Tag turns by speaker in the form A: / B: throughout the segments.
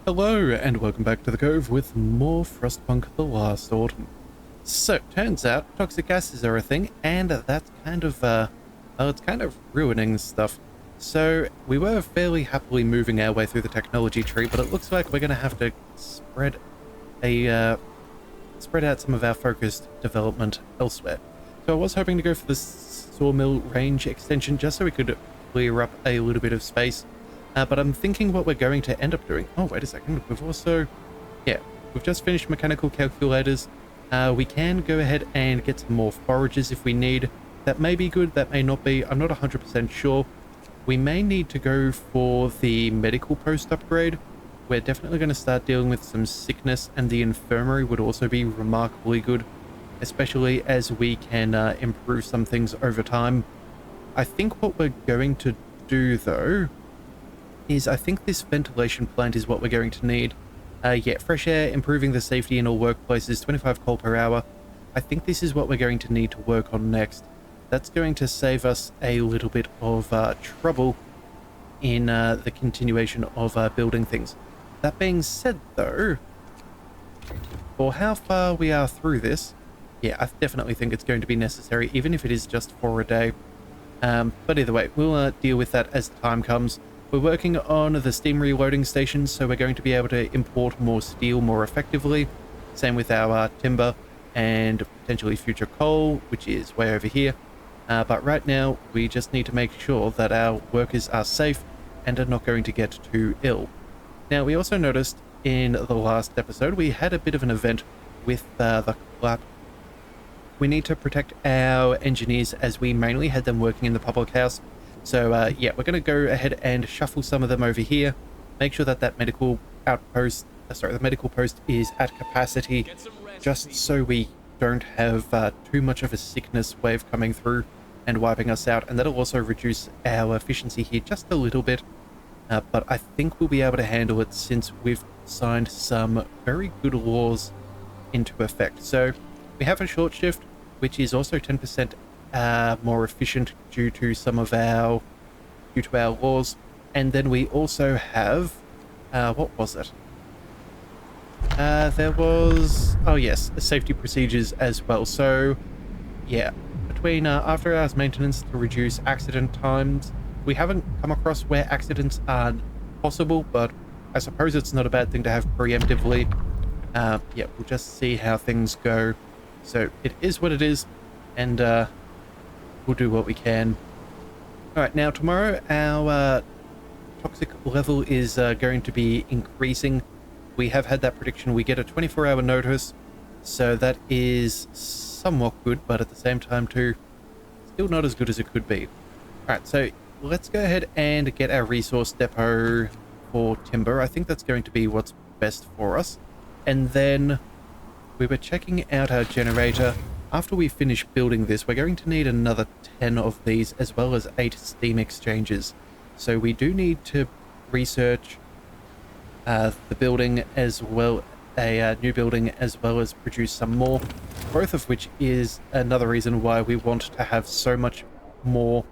A: Hello and welcome back to the Cove with more Frostpunk the Last Autumn. So, turns out toxic gases are a thing, and that's kind of, well, it's kind of ruining stuff. So, we were fairly happily moving our way through the technology tree, but it looks like we're going to have to spread out some of our focused development elsewhere. So I was hoping to go for the sawmill range extension just so we could clear up a little bit of space. But I'm thinking what we're going to end up doing. Oh, wait a second. We've just finished mechanical calculators. We can go ahead and get some more forages if we need. That may be good, that may not be. I'm not 100% sure. We may need to go for the medical post upgrade. We're definitely going to start dealing with some sickness, and the infirmary would also be remarkably good, especially as we can improve some things over time. I think what we're going to do, though, is I think this ventilation plant is what we're going to need. Fresh air, improving the safety in all workplaces, 25 coal per hour. I think this is what we're going to need to work on next. That's going to save us a little bit of trouble in the continuation of building things. That being said, though, for how far we are through this, yeah, I definitely think it's going to be necessary, even if it is just for a day. But either way, we'll deal with that as the time comes. We're working on the steam reloading stations, so we're going to be able to import more steel more effectively. Same with our timber and potentially future coal, which is way over here. But right now, we just need to make sure that our workers are safe and are not going to get too ill. Now, we also noticed in the last episode, we had a bit of an event with the collapse. We need to protect our engineers as we mainly had them working in the public house. So, we're going to go ahead and shuffle some of them over here. Make sure that that medical outpost, the medical post is at capacity, just so we don't have too much of a sickness wave coming through and wiping us out. And that'll also reduce our efficiency here just a little bit. But I think we'll be able to handle it since we've signed some very good laws into effect. So, we have a short shift, which is also 10% more efficient due to some of our laws. And then we also have what was it? There was, oh yes, safety procedures as well. So yeah, between after hours maintenance to reduce accident times, we haven't come across where accidents are possible, but I suppose it's not a bad thing to have preemptively. We'll just see how things go. So it is what it is, and we'll do what we can. Alright, now tomorrow our toxic level is going to be increasing. We have had that prediction. We get a 24-hour notice, so that is somewhat good, but at the same time too, still not as good as it could be. Alright, so let's go ahead and get our resource depot for timber. I think that's going to be what's best for us. And then we were checking out our generator. After we finish building this, we're going to need another 10 of these, as well as 8 steam exchanges. So we do need to research the building as well, a new building, as well as produce some more, both of which is another reason why we want to have so much more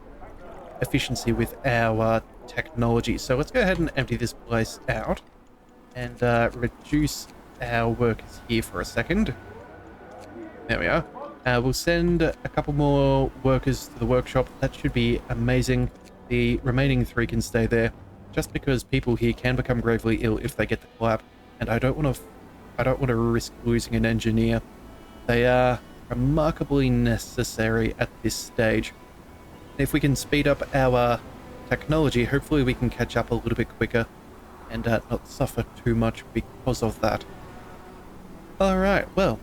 A: efficiency with our technology. So let's go ahead and empty this place out and reduce our workers here for a second. There we are. We'll send a couple more workers to the workshop. That should be amazing. The remaining 3 can stay there, just because people here can become gravely ill if they get the collapse, and I don't want to risk losing an engineer. They are remarkably necessary at this stage. If we can speed up our technology, hopefully we can catch up a little bit quicker and not suffer too much because of that. Alright, well,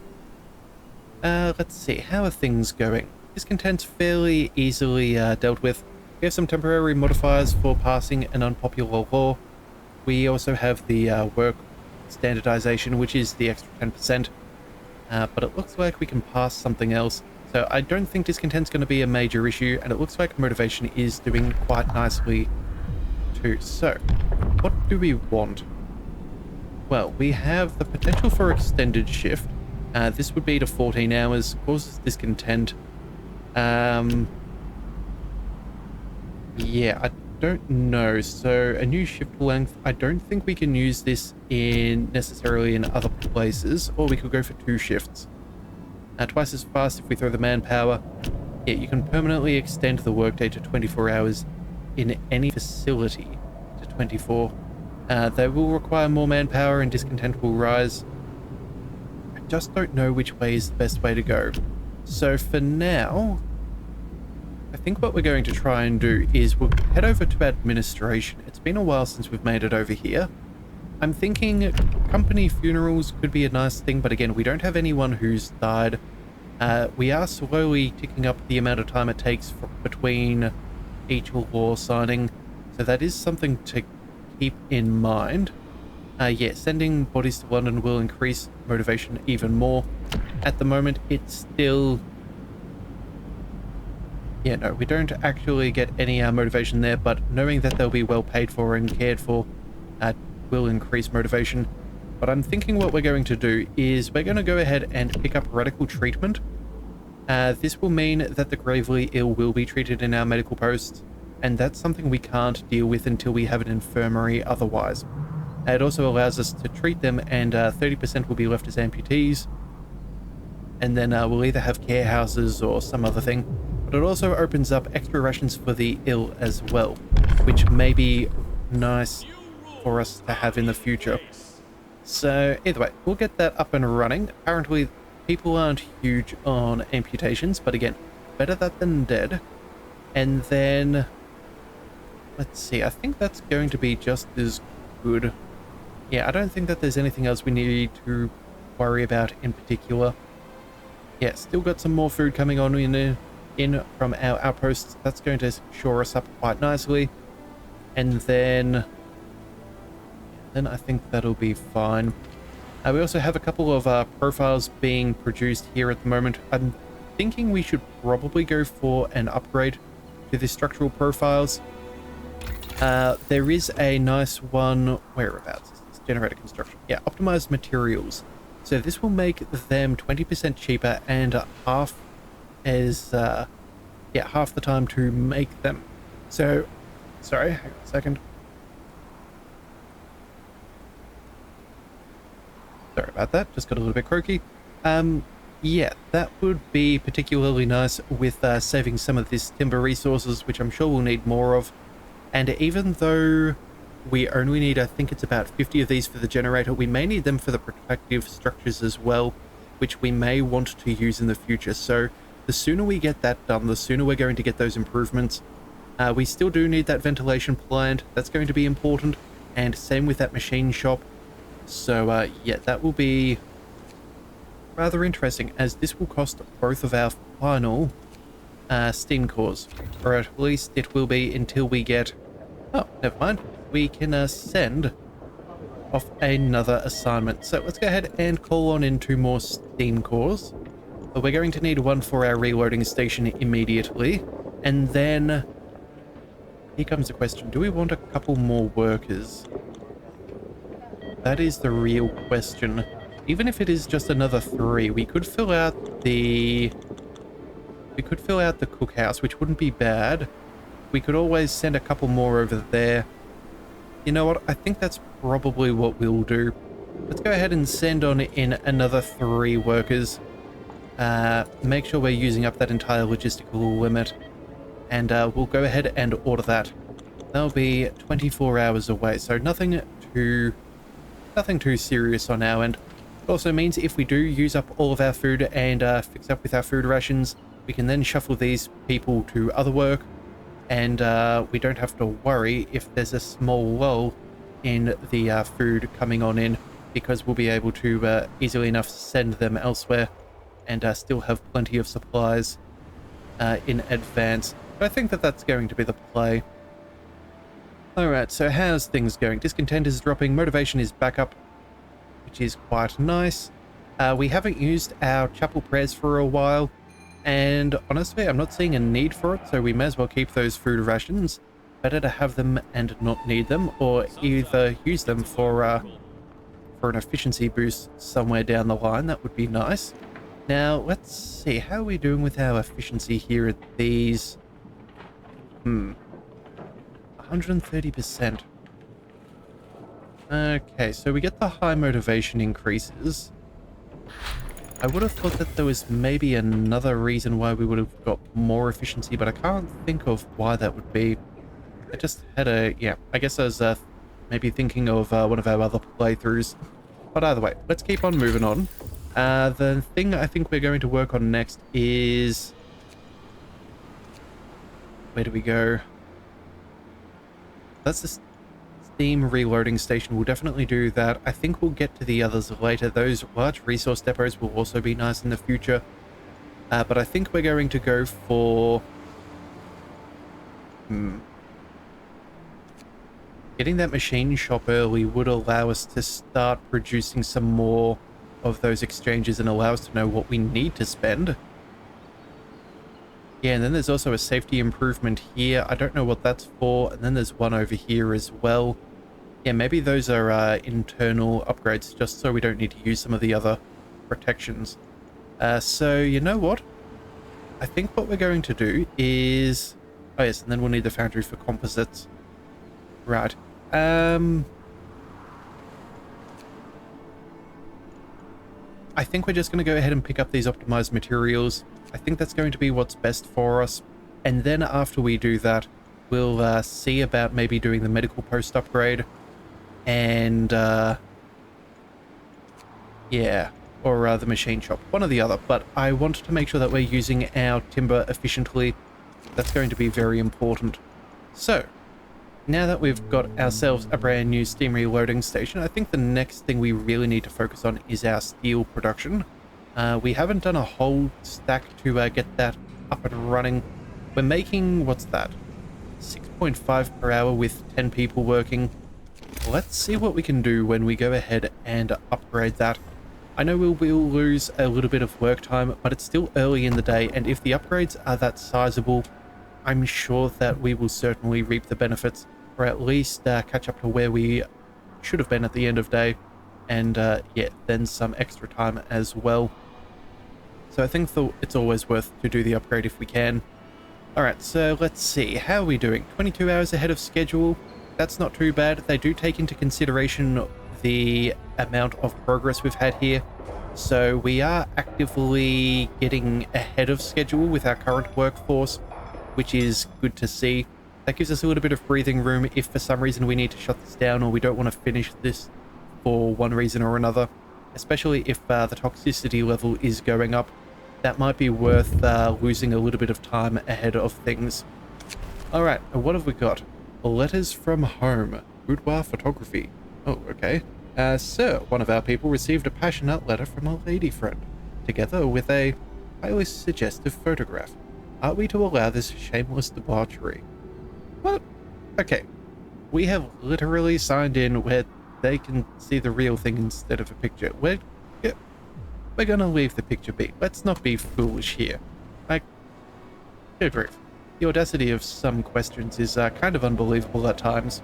A: let's see, how are things going? Discontent's fairly easily dealt with. We have some temporary modifiers for passing an unpopular law. We also have the work standardization, which is the extra 10%. But it looks like we can pass something else. So I don't think discontent's going to be a major issue, and it looks like motivation is doing quite nicely too. So, what do we want? Well, we have the potential for extended shift. This would be to 14 hours, causes discontent. I don't know. So a new shift length, I don't think we can use this in necessarily in other places, or we could go for 2 shifts. Twice as fast if we throw the manpower. Yeah, you can permanently extend the workday to 24 hours in any facility to 24. They will require more manpower and discontent will rise. I just don't know which way is the best way to go. So for now, I think what we're going to try and do is we'll head over to administration. It's been a while since we've made it over here. I'm thinking company funerals could be a nice thing, but again, we don't have anyone who's died. We are slowly ticking up the amount of time it takes between each law signing, so that is something to keep in mind. Yeah, sending bodies to London will increase motivation even more. At the moment, it's still... Yeah, no, we don't actually get any motivation there, but knowing that they'll be well paid for and cared for will increase motivation. But I'm thinking what we're going to do is we're going to go ahead and pick up radical treatment. This will mean that the gravely ill will be treated in our medical posts, and that's something we can't deal with until we have an infirmary otherwise. It also allows us to treat them, and 30% will be left as amputees, and then we'll either have care houses or some other thing. But it also opens up extra rations for the ill as well, which may be nice for us to have in the future. So either way, we'll get that up and running. Apparently people aren't huge on amputations, but again, better that than dead. And then let's see, I think that's going to be just as good. Yeah, I don't think that there's anything else we need to worry about in particular. Yeah, still got some more food coming on in from our outposts. That's going to shore us up quite nicely. And then I think that'll be fine. We also have a couple of profiles being produced here at the moment. I'm thinking we should probably go for an upgrade to the structural profiles. There is a nice one, whereabouts is this? Generator construction. Yeah, optimized materials. So this will make them 20% cheaper and half as, half the time to make them. So, sorry, hang on a second. Sorry about that, just got a little bit croaky. Yeah, that would be particularly nice with saving some of this timber resources, which I'm sure we'll need more of. And even though we only need, I think it's about 50 of these for the generator, we may need them for the protective structures as well, which we may want to use in the future. So the sooner we get that done, the sooner we're going to get those improvements. We still do need that ventilation plant. That's going to be important. And same with that machine shop. So, yeah, that will be rather interesting, as this will cost both of our final steam cores. Or at least it will be until we get... Oh, never mind. We can send off another assignment. So let's go ahead and call on in 2 more steam cores. But we're going to need one for our reloading station immediately. And then here comes the question. Do we want a couple more workers? That is the real question. Even if it is just another 3, we could fill out the... cookhouse, which wouldn't be bad. We could always send a couple more over there. You know what? I think that's probably what we'll do. Let's go ahead and send on in another 3 workers. Make sure we're using up that entire logistical limit. And we'll go ahead and order that. That'll be 24 hours away, so nothing too serious on our end. It also means if we do use up all of our food and fix up with our food rations, we can then shuffle these people to other work, and we don't have to worry if there's a small lull in the food coming on in, because we'll be able to easily enough send them elsewhere and still have plenty of supplies in advance. But I think that that's going to be the play. Alright, so how's things going? Discontent is dropping, motivation is back up, which is quite nice. We haven't used our chapel prayers for a while, and honestly, I'm not seeing a need for it, so we may as well keep those food rations. Better to have them and not need them, or either use them for an efficiency boost somewhere down the line. That would be nice. Now, let's see, how are we doing with our efficiency here at these? 130%. Okay, so we get the high motivation increases. I would have thought that there was maybe another reason why we would have got more efficiency, but I can't think of why that would be. I just had yeah, I guess I was maybe thinking of one of our other playthroughs. But either way, let's keep on moving on. The thing I think we're going to work on next is... Where do we go? That's the Steam reloading station. We'll definitely do that. I think we'll get to the others later. Those large resource depots will also be nice in the future. But I think we're going to go for... Getting that machine shop early would allow us to start producing some more of those exchanges and allow us to know what we need to spend. Yeah, and then there's also a safety improvement here. I don't know what that's for. And then there's one over here as well. Yeah, maybe those are internal upgrades, just so we don't need to use some of the other protections. So, you know what? I think what we're going to do is... Oh, yes, and then we'll need the foundry for composites. Right. I think we're just going to go ahead and pick up these optimized materials. I think that's going to be what's best for us. And then after we do that, we'll see about maybe doing the medical post upgrade. And, yeah, or the machine shop, one or the other. But I want to make sure that we're using our timber efficiently. That's going to be very important. So, now that we've got ourselves a brand new steam reloading station, I think the next thing we really need to focus on is our steel production. We haven't done a whole stack to get that up and running. We're making, what's that? 6.5 per hour with 10 people working. Let's see what we can do when we go ahead and upgrade that. I know we'll lose a little bit of work time, but it's still early in the day, and if the upgrades are that sizable, I'm sure that we will certainly reap the benefits, or at least catch up to where we should have been at the end of day, and yeah, then some extra time as well. So I think it's always worth to do the upgrade if we can. Alright, so let's see, how are we doing? 22 hours ahead of schedule. That's not too bad. They do take into consideration the amount of progress we've had here. So we are actively getting ahead of schedule with our current workforce, which is good to see. That gives us a little bit of breathing room if for some reason we need to shut this down or we don't want to finish this for one reason or another, especially if the toxicity level is going up. That might be worth losing a little bit of time ahead of things. Alright, what have we got? Letters from home. Boudoir photography. Oh, okay. Sir, one of our people received a passionate letter from a lady friend, together with a highly suggestive photograph. Are we to allow this shameless debauchery? What? Okay. We have literally signed in where they can see the real thing instead of a picture. We're gonna leave the picture be. Let's not be foolish here. Like, good grief. The audacity of some questions is kind of unbelievable at times.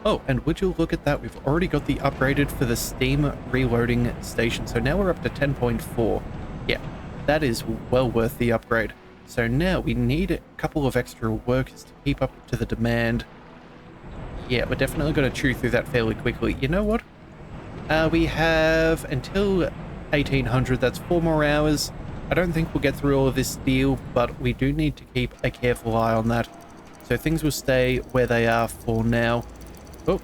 A: Oh, and would you look at that, we've already got the upgraded for the steam reloading station, so now we're up to 10.4. Yeah, that is well worth the upgrade. So now we need a couple of extra workers to keep up to the demand. Yeah, we're definitely going to chew through that fairly quickly. You know what? We have until 1800, that's 4 more hours. I don't think we'll get through all of this steel, but we do need to keep a careful eye on that. So things will stay where they are for now. Oh,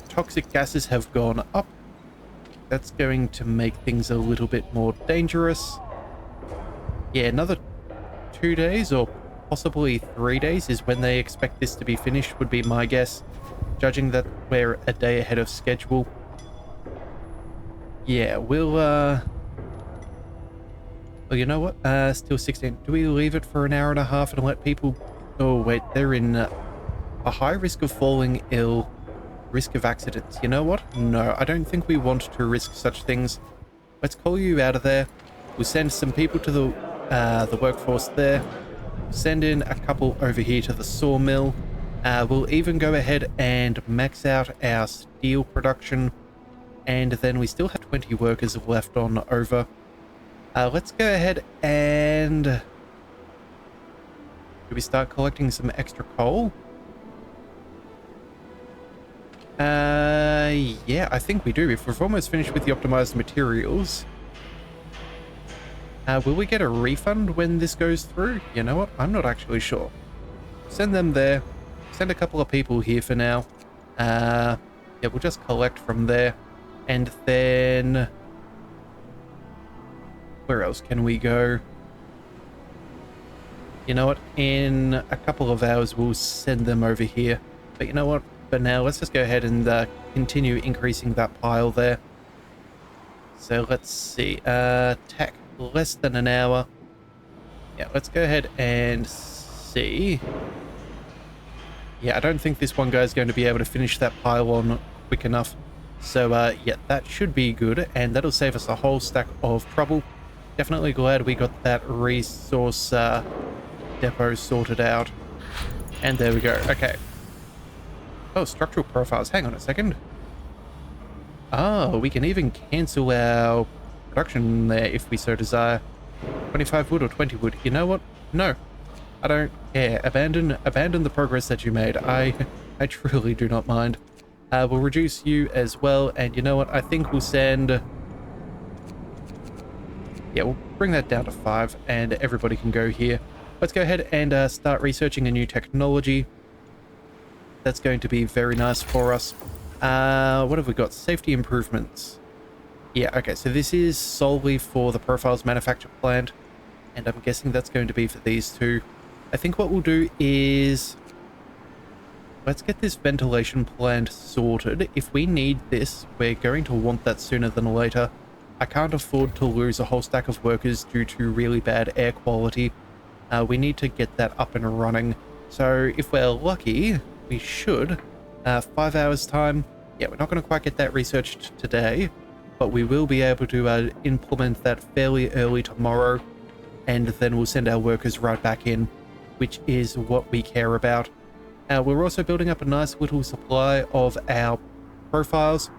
A: toxic gases have gone up. That's going to make things a little bit more dangerous. Yeah, another 2 days or possibly 3 days is when they expect this to be finished, would be my guess, judging that we're a day ahead of schedule. Yeah, we'll well, you know what? Still 16. Do we leave it for an hour and a half and let people... Oh, wait, they're in a high risk of falling ill, risk of accidents. You know what? No, I don't think we want to risk such things. Let's call you out of there. We'll send some people to the workforce there. Send in a couple over here to the sawmill. We'll even go ahead and max out our steel production. And then we still have 20 workers left on over. Let's go ahead and... Do we start collecting some extra coal? Yeah, I think we do. If we've almost finished with the optimized materials, will we get a refund when this goes through? You know what? I'm not actually sure. Send them there. Send a couple of people here for now. Yeah, we'll just collect from there. And then... where else can we go? You know what? In a couple of hours, we'll send them over here. But you know what? For now, let's just go ahead and continue increasing that pile there. So let's see. Tech, less than an hour. Yeah, let's go ahead and see. Yeah, I don't think this one guy's going to be able to finish that pile on quick enough. So, yeah, that should be good, and that'll save us a whole stack of trouble. Definitely glad we got that resource depot sorted out. And there we go. Okay. Oh, structural profiles. Hang on a second. Oh, we can even cancel our production there if we so desire. 25 wood or 20 wood. You know what? No. I don't care. Abandon the progress that you made. I truly do not mind. We'll reduce you as well, and you know what? I think we'll send... yeah, we'll bring that down to 5, and everybody can go here. Let's go ahead and start researching a new technology. That's going to be very nice for us. What have we got? Safety improvements. Yeah, okay, so this is solely for the profiles manufacture plant, and I'm guessing that's going to be for these two. I think what we'll do is... let's get this ventilation plant sorted. If we need this, we're going to want that sooner than later. I can't afford to lose a whole stack of workers due to really bad air quality. We need to get that up and running. So if we're lucky, we should. 5 hours time. Yeah, we're not going to quite get that researched today, but we will be able to implement that fairly early tomorrow, and then we'll send our workers right back in, which is what we care about. We're also building up a nice little supply of our profiles.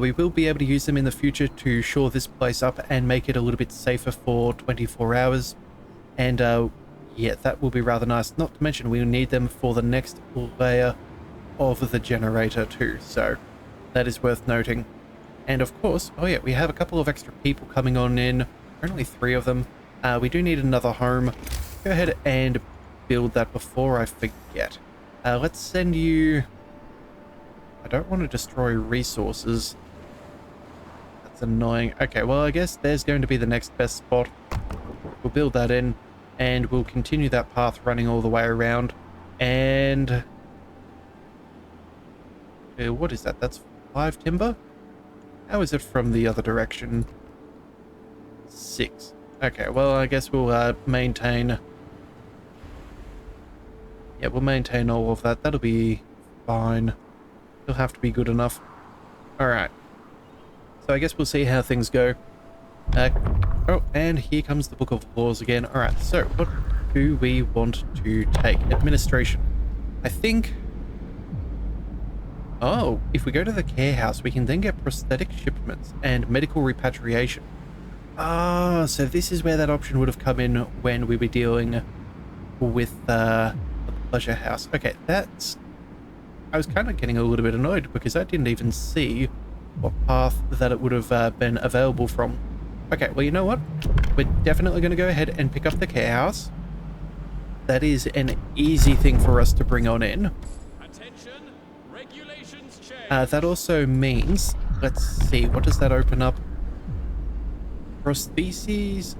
A: We will be able to use them in the future to shore this place up and make it a little bit safer for 24 hours. And yeah, that will be rather nice. Not to mention we'll need them for the next layer of the generator too. So that is worth noting. And of course, oh yeah, we have a couple of extra people coming on in. Only 3 of them. We do need another home. Go ahead and build that before I forget. Let's send you... I don't want to destroy resources. That's annoying. Okay, well, I guess there's going to be the next best spot. We'll build that in, and we'll continue that path running all the way around. And... what is that? That's 5 timber? How is it from the other direction? 6. Okay, well, I guess we'll maintain... yeah, we'll maintain all of that. That'll be fine. It'll have to be good enough. Alright. So I guess we'll see how things go. Oh, and here comes the Book of Laws again. Alright, so what do we want to take? Administration. I think... oh, if we go to the care house, we can then get prosthetic shipments and medical repatriation. Ah, so this is where that option would have come in when we were dealing with the pleasure house. Okay, that's... I was kind of getting a little bit annoyed because I didn't even see what path that it would have been available from. Okay, well, you know what? We're definitely going to go ahead and pick up the care house. That is an easy thing for us to bring on in.
B: Attention, regulations change.
A: That also means, let's see, what does that open up? Prostheses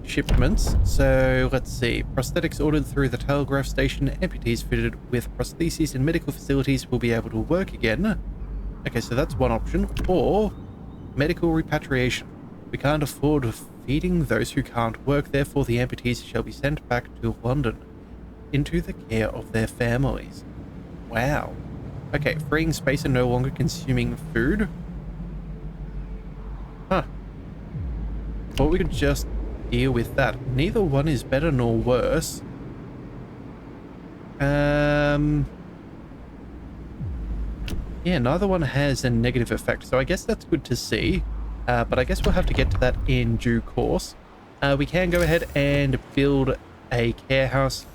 A: shipments. So let's see, prosthetics ordered through the telegraph station. Amputees fitted with prostheses in medical facilities will be able to work again. Okay, so that's one option. Or medical repatriation. We can't afford feeding those who can't work, therefore the amputees shall be sent back to London into the care of their families. Wow. Okay, freeing space and no longer consuming food. Huh. Thought we could just deal with that. Neither one is better nor worse. Yeah, neither one has a negative effect, so I guess that's good to see. But I guess we'll have to get to that in due course. We can go ahead and build a care house.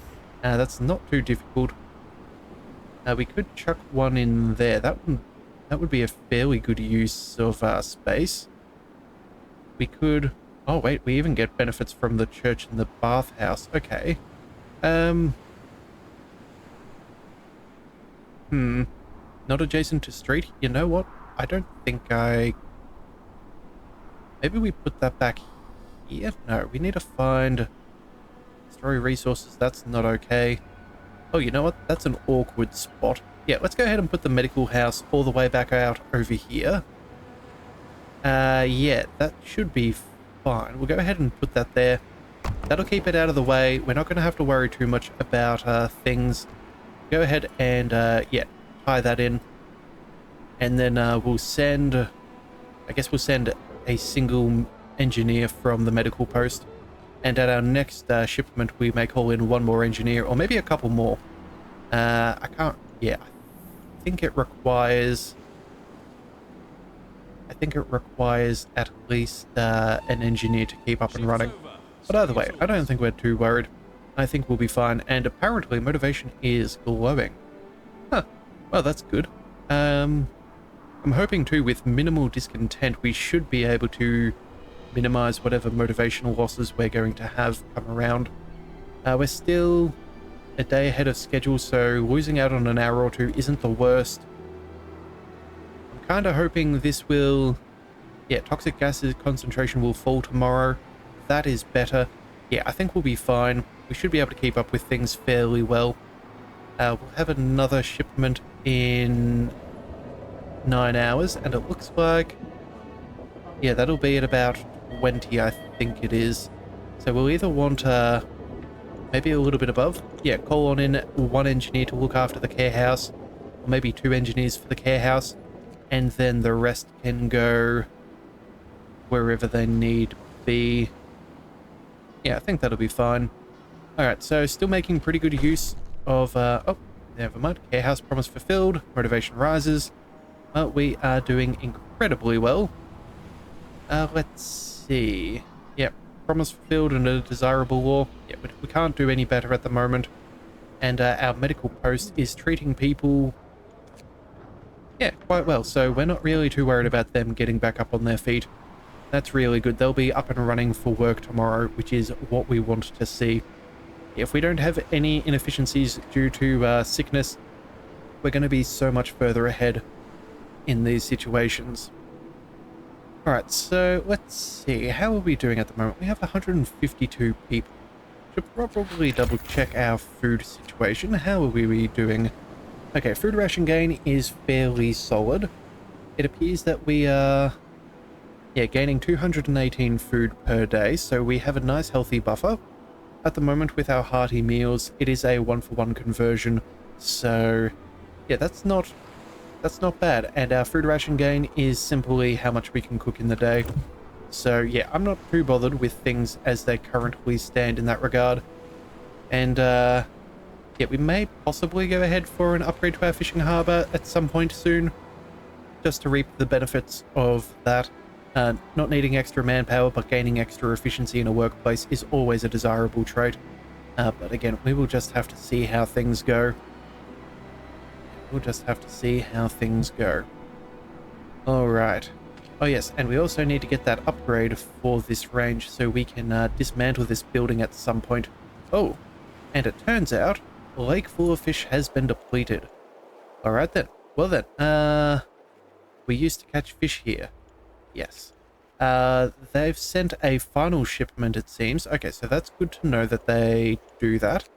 A: That's not too difficult. We could chuck one in there. That would be a fairly good use of space. We could... Oh, wait, we even get benefits from the church and the bathhouse. Okay. Not adjacent to street. You know what? I don't think maybe we put that back here? No, we need to find story resources. That's not okay. Oh, you know what? That's an awkward spot. Yeah, let's go ahead and put the medical house all the way back out over here. Yeah, that should be fine. We'll go ahead and put that there. That'll keep it out of the way. We're not going to have to worry too much about things. Go ahead and, yeah, tie that in. And then we'll send... I guess we'll send a single engineer from the medical post. And at our next shipment, we may call in one more engineer, or maybe a couple more. I can't... Yeah, I think it requires... at least an engineer to keep up and running. But either way, I don't think we're too worried. I think we'll be fine. And apparently motivation is glowing. Huh. Well, that's good. I'm hoping too, with minimal discontent, we should be able to minimize whatever motivational losses we're going to have come around. We're still a day ahead of schedule, so losing out on an hour or two isn't the worst. I'm kind of hoping this will... Yeah, toxic gases concentration will fall tomorrow. That is better. Yeah, I think we'll be fine. We should be able to keep up with things fairly well. We'll have another shipment in 9 hours, and it looks like... Yeah, that'll be at about 20, I think it is. So we'll either want maybe a little bit above. Yeah, call on in one engineer to look after the care house, or maybe 2 engineers for the care house, and then the rest can go wherever they need be. Yeah, I think that'll be fine. Alright, so still making pretty good use of... oh, never mind. Care house promise fulfilled. Motivation rises. Well, we are doing incredibly well. Let's see. Yep, promise fulfilled and a desirable law. Yeah, but we can't do any better at the moment. And our medical post is treating people... Yeah, quite well. So we're not really too worried about them getting back up on their feet. That's really good. They'll be up and running for work tomorrow, which is what we want to see. If we don't have any inefficiencies due to sickness, we're going to be so much further ahead in these situations. Alright, so let's see. How are we doing at the moment? We have 152 people. Should probably double check our food situation. How are we doing? Okay, food ration gain is fairly solid. It appears that we are... Yeah, gaining 218 food per day, so we have a nice healthy buffer. At the moment with our hearty meals, it is a 1-for-1 conversion, so yeah, that's not bad. And our food ration gain is simply how much we can cook in the day. So yeah, I'm not too bothered with things as they currently stand in that regard. And yeah, we may possibly go ahead for an upgrade to our fishing harbour at some point soon, just to reap the benefits of that. Not needing extra manpower, but gaining extra efficiency in a workplace is always a desirable trait. But again, we will just have to see how things go. We'll just have to see how things go. Alright. Oh yes, and we also need to get that upgrade for this range so we can dismantle this building at some point. Oh, and it turns out, the lake full of fish has been depleted. Alright then. Well then, we used to catch fish here. Yes. They've sent a final shipment, it seems. Okay, so that's good to know that they do that.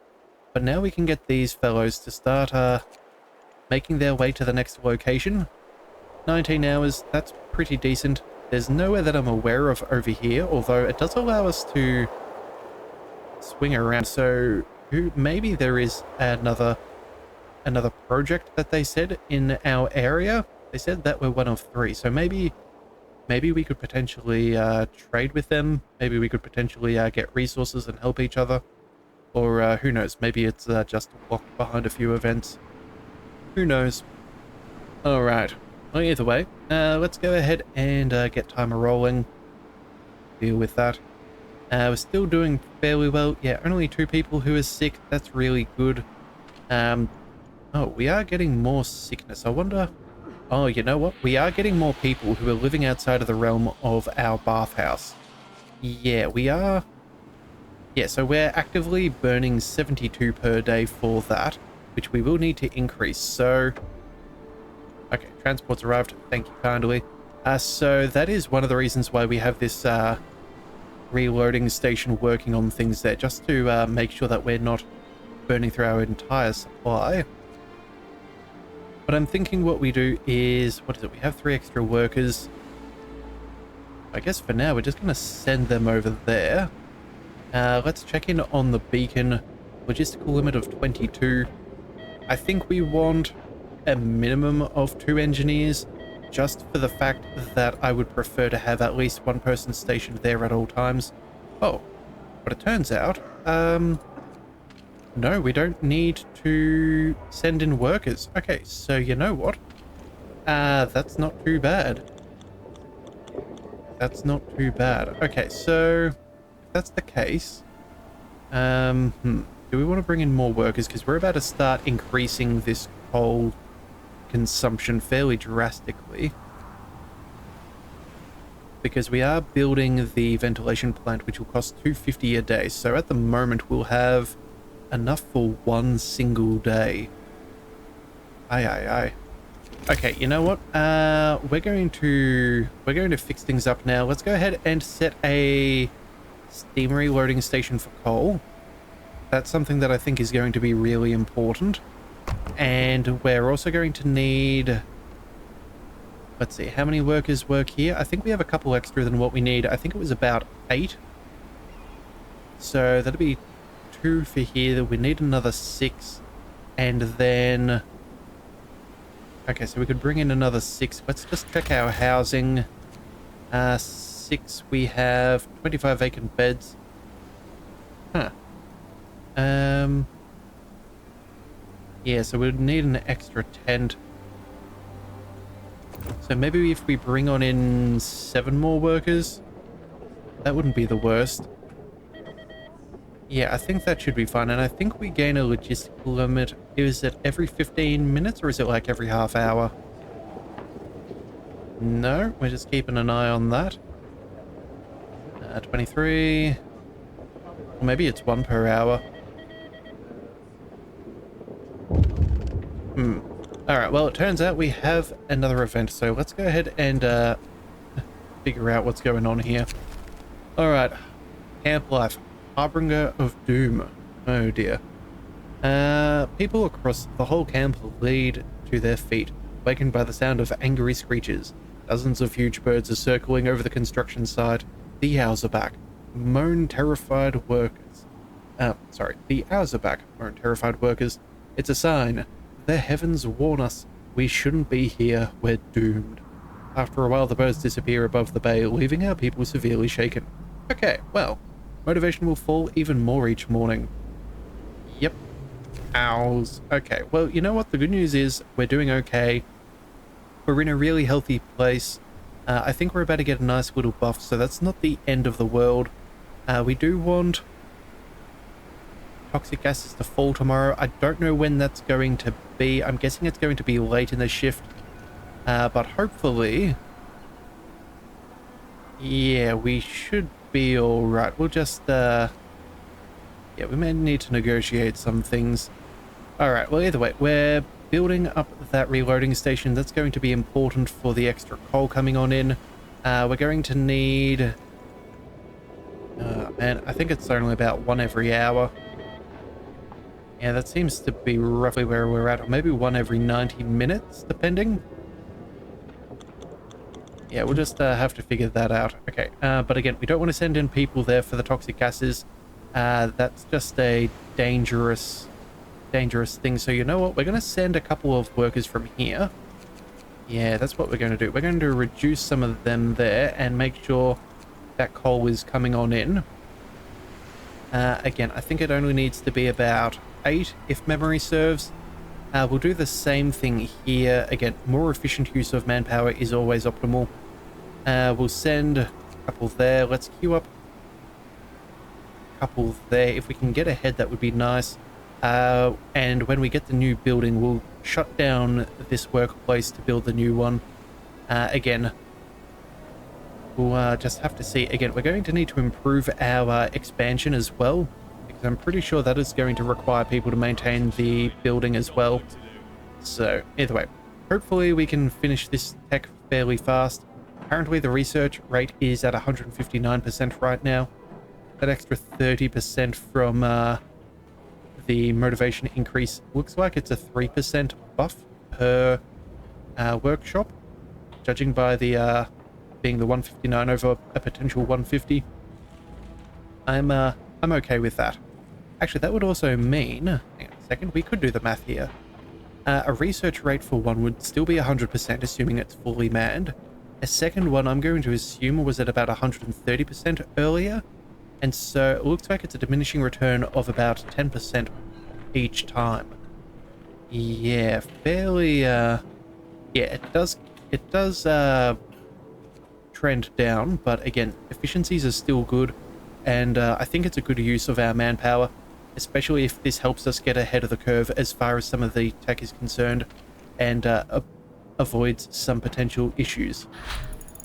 A: But now we can get these fellows to start making their way to the next location. 19 hours, that's pretty decent. There's nowhere that I'm aware of over here, although it does allow us to swing around. So maybe there is another project that they said in our area. They said that we're one of 3, so maybe we could potentially trade with them. Maybe we could potentially get resources and help each other. Or who knows, maybe it's just locked behind a few events. Who knows? Alright. Well, either way, let's go ahead and get timer rolling. Deal with that. We're still doing fairly well. Yeah, only 2 people who are sick. That's really good. Oh, we are getting more sickness. I wonder... Oh, you know what? We are getting more people who are living outside of the realm of our bathhouse. Yeah, we are... Yeah, so we're actively burning 72 per day for that, which we will need to increase. So... Okay, transport's arrived. Thank you kindly. So that is one of the reasons why we have this reloading station working on things there, just to make sure that we're not burning through our entire supply. But I'm thinking what we do is, what is it? We have 3 extra workers. I guess for now we're just going to send them over there. Let's check in on the beacon. Logistical limit of 22. I think we want a minimum of 2 engineers, just for the fact that I would prefer to have at least one person stationed there at all times. Oh, but it turns out, no, we don't need to send in workers. Okay, so you know what? That's not too bad. That's not too bad. Okay, so if that's the case, do we want to bring in more workers? Because we're about to start increasing this coal consumption fairly drastically. Because we are building the ventilation plant, which will cost $250 a day. So at the moment, we'll have enough for 1 single day. Aye. Okay, you know what? We're going to fix things up now. Let's go ahead and set a steam reloading station for coal. That's something that I think is going to be really important. And we're also going to need... Let's see, how many workers work here? I think we have a couple extra than what we need. I think it was about 8. So that'll be 2 for here. We need another 6. And then... Okay, so we could bring in another 6. Let's just check our housing. 6, we have 25 vacant beds. Huh. Yeah, so we'd need an extra tent. So maybe if we bring on in 7 more workers, that wouldn't be the worst. Yeah, I think that should be fine. And I think we gain a logistical limit. Is it every 15 minutes or is it like every half hour? No, we're just keeping an eye on that. 23. Or maybe it's 1 per hour. Alright, well, it turns out we have another event, so let's go ahead and figure out what's going on here. Alright, camp life. Harbinger of Doom. Oh dear. People across the whole camp lead to their feet, wakened by the sound of angry screeches. Dozens of huge birds are circling over the construction site. The owls are back. Moan terrified workers. The owls are back. Moan terrified workers. It's a sign. The heavens warn us. We shouldn't be here. We're doomed. After a while, the birds disappear above the bay, leaving our people severely shaken. Okay, well, motivation will fall even more each morning. Yep. Owls. Okay, well, you know what? The good news is we're doing okay. We're in a really healthy place. I think we're about to get a nice little buff, so that's not the end of the world. We do want toxic gases to fall tomorrow. I don't know when that's going to be. I'm guessing it's going to be late in the shift. But hopefully... Yeah, we should be alright. We'll just... Yeah, we may need to negotiate some things. Alright, well, either way, we're building up that reloading station. That's going to be important for the extra coal coming on in. We're going to need... man, I think it's only about 1 every hour. Yeah, that seems to be roughly where we're at. Or maybe 1 every 90 minutes, depending. Yeah, we'll just have to figure that out. Okay, but again, we don't want to send in people there for the toxic gases. That's just a dangerous thing. So you know what? We're going to send a couple of workers from here. Yeah, that's what we're going to do. We're going to reduce some of them there and make sure that coal is coming on in. Again, I think it only needs to be about 8, if memory serves. We'll do the same thing here. Again, more efficient use of manpower is always optimal. We'll send a couple there. Let's queue up a couple there. If we can get ahead, that would be nice. And when we get the new building, we'll shut down this workplace to build the new one. Again, we'll just have to see. Again, we're going to need to improve our expansion as well, because I'm pretty sure that is going to require people to maintain the building as well. So either way, hopefully we can finish this tech fairly fast. Apparently the research rate is at 159% right now. That extra 30% from the motivation increase looks like it's a 3% buff per workshop, judging by the being the 159 over a potential 150. I'm okay with that. Actually, that would also mean, hang on a second, we could do the math here. A research rate for one would still be 100%, assuming it's fully manned. A second one, I'm going to assume, was at about 130% earlier. And so it looks like it's a diminishing return of about 10% each time. Yeah, fairly, yeah, it does trend down, but again, efficiencies are still good. And I think it's a good use of our manpower, especially if this helps us get ahead of the curve as far as some of the tech is concerned, and avoids some potential issues.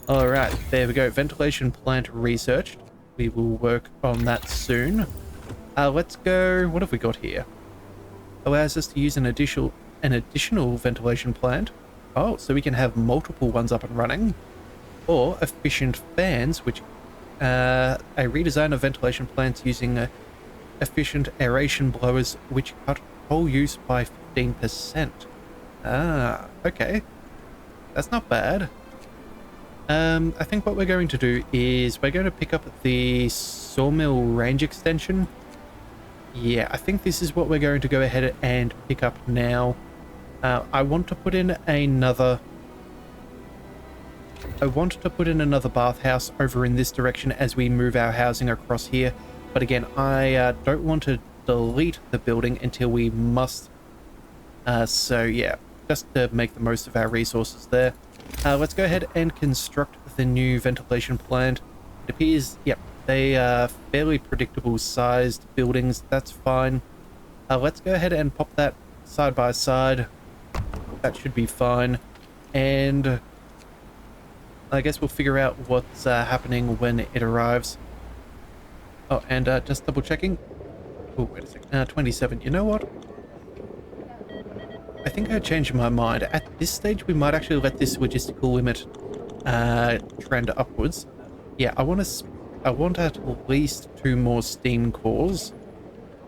A: Alright, there we go. Ventilation plant researched. We will work on that soon. Let's go... What have we got here? Allows us to use an additional ventilation plant. Oh, so we can have multiple ones up and running. Or efficient fans, which... a redesign of ventilation plants using efficient aeration blowers, which cut coal use by 15%. Ah, okay. That's not bad. I think what we're going to do is we're going to pick up the sawmill range extension. Yeah, I think this is what we're going to go ahead and pick up now. I want to put in another bathhouse over in this direction as we move our housing across here. But again, I don't want to delete the building until we must. So yeah, just to make the most of our resources there. Let's go ahead and construct the new ventilation plant. It appears, yep, they are fairly predictable sized buildings. That's fine. Let's go ahead and pop that side by side. That should be fine. And I guess we'll figure out what's happening when it arrives. Oh, and just double checking. Oh, wait a second. 27. You know what? I think I changed my mind. At this stage, we might actually let this logistical limit trend upwards. Yeah, I want at least 2 more steam cores,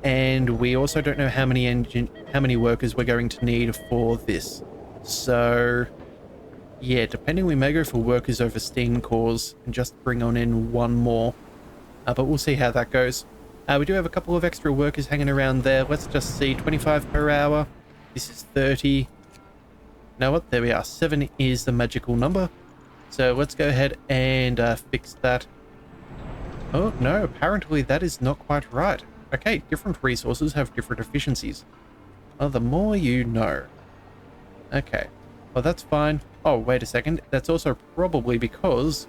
A: and we also don't know how many workers we're going to need for this. So, yeah, depending, we may go for workers over steam cores and just bring on in 1 more. But we'll see how that goes. We do have a couple of extra workers hanging around there. Let's just see, 25 per hour. This is 30. You know what? There we are. 7 is the magical number. So let's go ahead and fix that. Oh, no. Apparently that is not quite right. Okay, different resources have different efficiencies. Well, the more you know. Okay. Well, that's fine. Oh, wait a second. That's also probably because...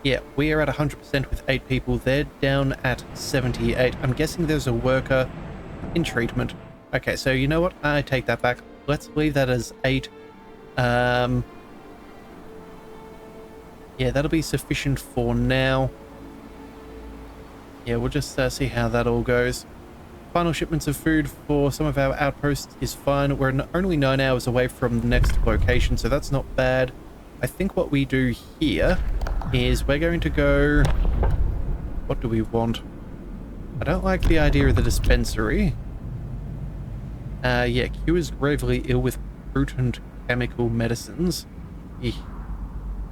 A: Yeah, we are at 100% with 8 people. They're down at 78. I'm guessing there's a worker in treatment. Okay, so you know what? I take that back. Let's leave that as 8. Yeah, that'll be sufficient for now. Yeah, we'll just see how that all goes. Final shipments of food for some of our outposts is fine. We're only 9 hours away from the next location, so that's not bad. I think what we do here is we're going to go... What do we want? I don't like the idea of the dispensary. Yeah, Q is gravely ill with potent chemical medicines.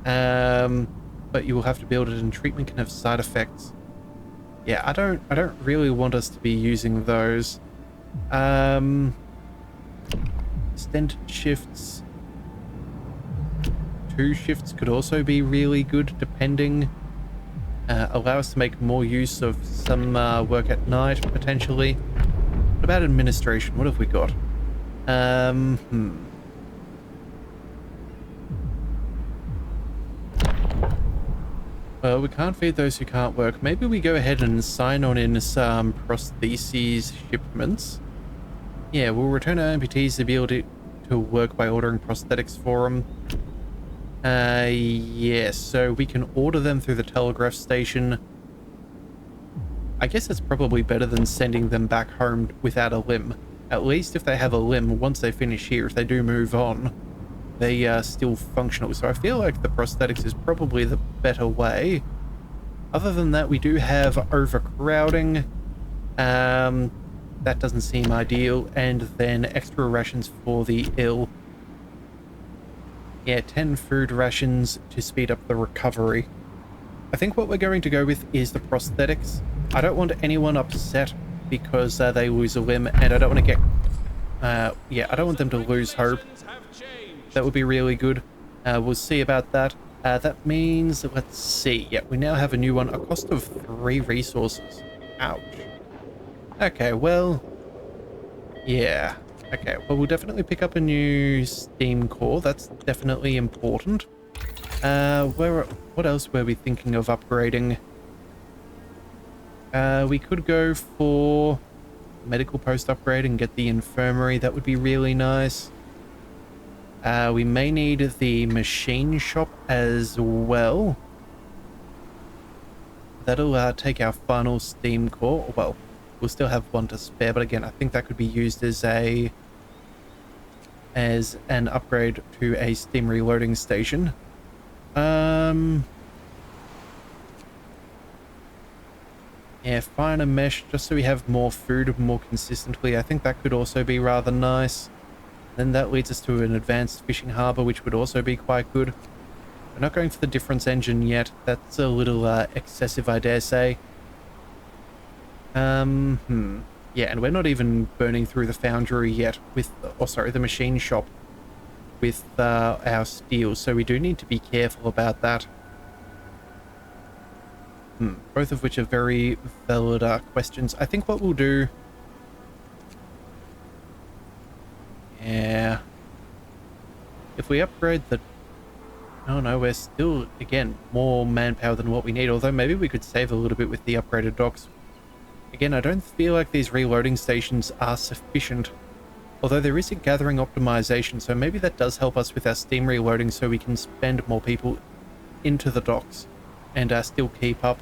A: But you will have to build it, and treatment can have side effects. Yeah, I don't really want us to be using those. Extended shifts. 2 shifts could also be really good, depending. Allow us to make more use of some work at night, potentially. What about administration? What have we got? Well, we can't feed those who can't work. Maybe we go ahead and sign on in some prostheses shipments. Yeah, we'll return our amputees to be able to work by ordering prosthetics for them. Yes, so we can order them through the telegraph station. I guess it's probably better than sending them back home without a limb. At least if they have a limb, once they finish here, if they do move on, they are still functional. So I feel like the prosthetics is probably the better way. Other than that, we do have overcrowding. That doesn't seem ideal. And then extra rations for the ill. Yeah, 10 food rations to speed up the recovery. I think what we're going to go with is the prosthetics. I don't want anyone upset because they lose a limb, and I don't want to get... yeah, I don't want them to lose hope. That would be really good. We'll see about that. That means, let's see. Yeah, we now have a new one. A cost of 3 resources. Ouch. Okay, well... yeah. Okay, well, we'll definitely pick up a new steam core. That's definitely important. What else were we thinking of upgrading? We could go for medical post upgrade and get the infirmary. That would be really nice. We may need the machine shop as well. That'll take our final steam core. Well, we'll still have one to spare, but again, I think that could be used as an upgrade to a steam reloading station. Yeah, finer mesh, just so we have more food more consistently. I think that could also be rather nice. Then that leads us to an advanced fishing harbor, which would also be quite good. We're not going for the difference engine yet. That's a little excessive, I dare say. Yeah, and we're not even burning through the foundry yet with, the machine shop with our steel, so we do need to be careful about that. Both of which are very valid questions. I think what we'll do... yeah... if we upgrade the... oh no, we're still, again, more manpower than what we need, although maybe we could save a little bit with the upgraded docks. Again, I don't feel like these reloading stations are sufficient. Although there is a gathering optimization, so maybe that does help us with our steam reloading so we can spend more people into the docks and still keep up.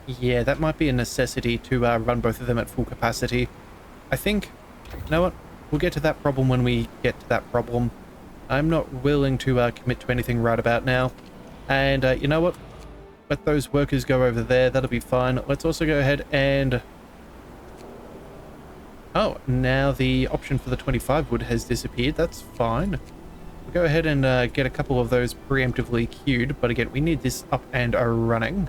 A: Yeah, that might be a necessity to run both of them at full capacity. I think, you know what, we'll get to that problem when we get to that problem. I'm not willing to commit to anything right about now. And you know what, let those workers go over there, that'll be fine. Let's also go ahead and... oh, now the option for the 25 wood has disappeared. That's fine. We'll go ahead and get a couple of those preemptively queued, but again, we need this up and running.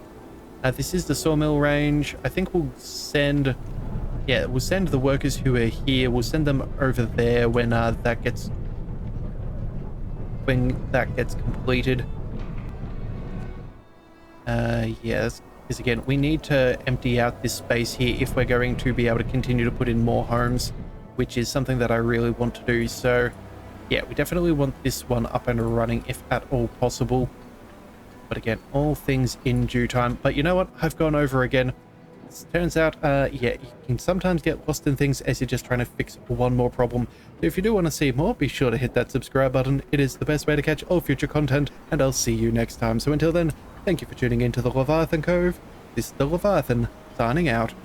A: This is the sawmill range. I think we'll send... yeah, we'll send the workers who are here. We'll send them over there when that gets completed. Yes, because again, we need to empty out this space here if we're going to be able to continue to put in more homes, which is something that I really want to do. So yeah, we definitely want this one up and running if at all possible. But again, all things in due time. But you know what? I've gone over again. It turns out, yeah, you can sometimes get lost in things as you're just trying to fix one more problem. So if you do want to see more, be sure to hit that subscribe button. It is the best way to catch all future content, and I'll see you next time. So until then, thank you for tuning in to the Leviathan Cove. This is the Leviathan, signing out.